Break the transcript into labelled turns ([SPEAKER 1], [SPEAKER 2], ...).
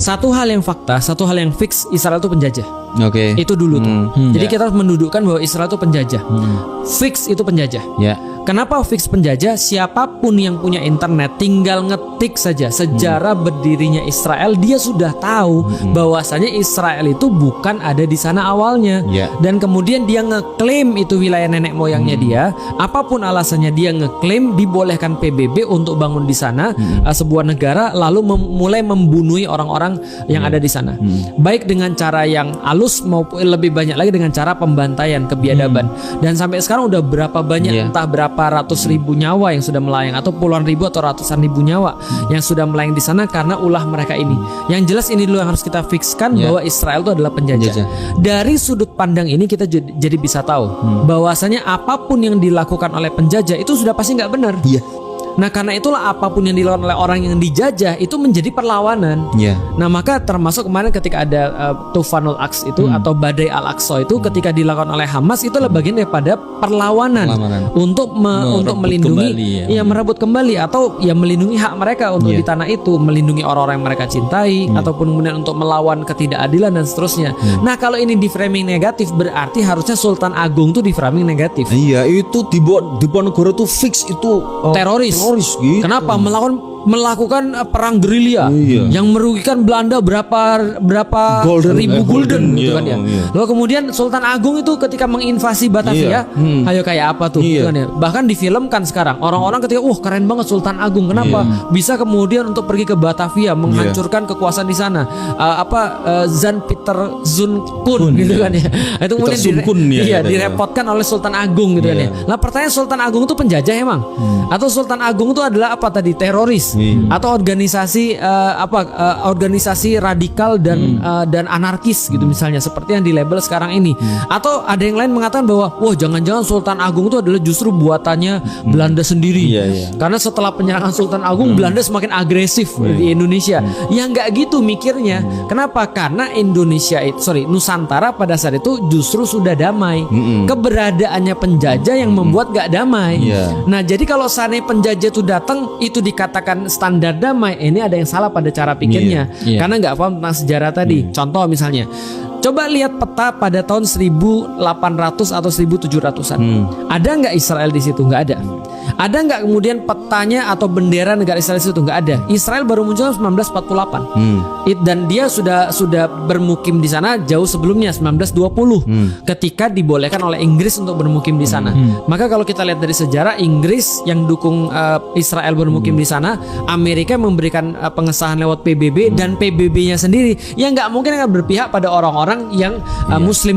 [SPEAKER 1] Satu hal yang fakta, satu hal yang fix, Israel itu penjajah.
[SPEAKER 2] Oke.
[SPEAKER 1] Itu dulu tuh. Jadi
[SPEAKER 2] Ya.
[SPEAKER 1] kita harus mendudukkan bahwa Israel itu penjajah. Fix itu penjajah.
[SPEAKER 2] Ya.
[SPEAKER 1] Kenapa fix penjajah? Siapapun yang punya internet tinggal ngetik saja sejarah berdirinya Israel, dia sudah tahu bahwasanya Israel itu bukan ada di sana awalnya.
[SPEAKER 2] Ya.
[SPEAKER 1] Dan kemudian dia ngeklaim itu wilayah nenek moyangnya dia. Apapun alasannya dia ngeklaim dibolehkan PBB untuk bangun di sana sebuah negara, lalu mulai membunuhi orang-orang yang ada di sana. Baik dengan cara yang halus maupun lebih banyak lagi dengan cara pembantaian, kebiadaban. Dan sampai sekarang udah berapa banyak, entah berapa ratus ribu nyawa yang sudah melayang, atau puluhan ribu atau ratusan ribu nyawa yang sudah melayang di sana karena ulah mereka ini. Yang jelas ini dulu yang harus kita fikskan, bahwa Israel itu adalah penjajah. Dari sudut pandang ini kita jadi bisa tahu bahwasanya apapun yang dilakukan oleh penjajah itu sudah pasti nggak benar.
[SPEAKER 2] Iya.
[SPEAKER 1] Nah karena itulah apapun yang dilakukan oleh orang yang dijajah itu menjadi perlawanan.
[SPEAKER 2] Iya.
[SPEAKER 1] Nah maka termasuk kemarin ketika ada Tufanul Aqs itu atau Badai Al-Aqsa itu ketika dilakukan oleh Hamas, itu adalah bagian daripada perlawanan untuk melindungi,
[SPEAKER 2] kembali,
[SPEAKER 1] merebut kembali atau ya melindungi hak mereka untuk di tanah itu, melindungi orang-orang yang mereka cintai, ataupun kemudian untuk melawan ketidakadilan dan seterusnya. Nah kalau ini di framing negatif, berarti harusnya Sultan Agung tuh di framing negatif.
[SPEAKER 2] Iya, itu di negara tuh fix itu
[SPEAKER 1] Teroris gitu. Kenapa melakukan perang gerilya yang merugikan Belanda berapa ribu gulden gitu kan ya. Lalu kemudian Sultan Agung itu ketika menginvasi Batavia, ayo kayak apa tuh kan ya. Bahkan difilmkan sekarang orang-orang ketika keren banget Sultan Agung, kenapa bisa kemudian untuk pergi ke Batavia menghancurkan kekuasaan di sana. Zan Peter Zunkun gitu kan ya. Itu kemudian direpotkan oleh Sultan Agung gitu kan ya. Lah pertanyaan, Sultan Agung itu penjajah emang? Atau Sultan Agung itu adalah apa tadi, teroris atau organisasi organisasi radikal dan anarkis gitu misalnya, seperti yang di label sekarang ini. Atau ada yang lain mengatakan bahwa jangan-jangan Sultan Agung itu adalah justru buatannya Belanda sendiri. Karena setelah penyerangan Sultan Agung Belanda semakin agresif di Indonesia. Ya nggak gitu mikirnya. Kenapa? Karena Nusantara pada saat itu justru sudah damai. Keberadaannya penjajah yang membuat nggak damai. Nah jadi kalau seandainya penjajah itu datang, itu dikatakan standar damai, ini ada yang salah pada cara pikirnya. Karena nggak paham tentang sejarah tadi. Contoh misalnya, coba lihat peta pada tahun 1800 atau 1700-an. Ada nggak Israel di situ? Nggak ada. Ada nggak kemudian petanya atau bendera negara Israel di situ? Nggak ada. Israel baru muncul 1948. Dan dia sudah bermukim di sana jauh sebelumnya, 1920, ketika dibolehkan oleh Inggris untuk bermukim di sana. Maka kalau kita lihat dari sejarah, Inggris yang dukung Israel bermukim di sana, Amerika memberikan pengesahan lewat PBB, dan PBB-nya sendiri yang nggak mungkin akan berpihak pada orang-orang yang Muslim.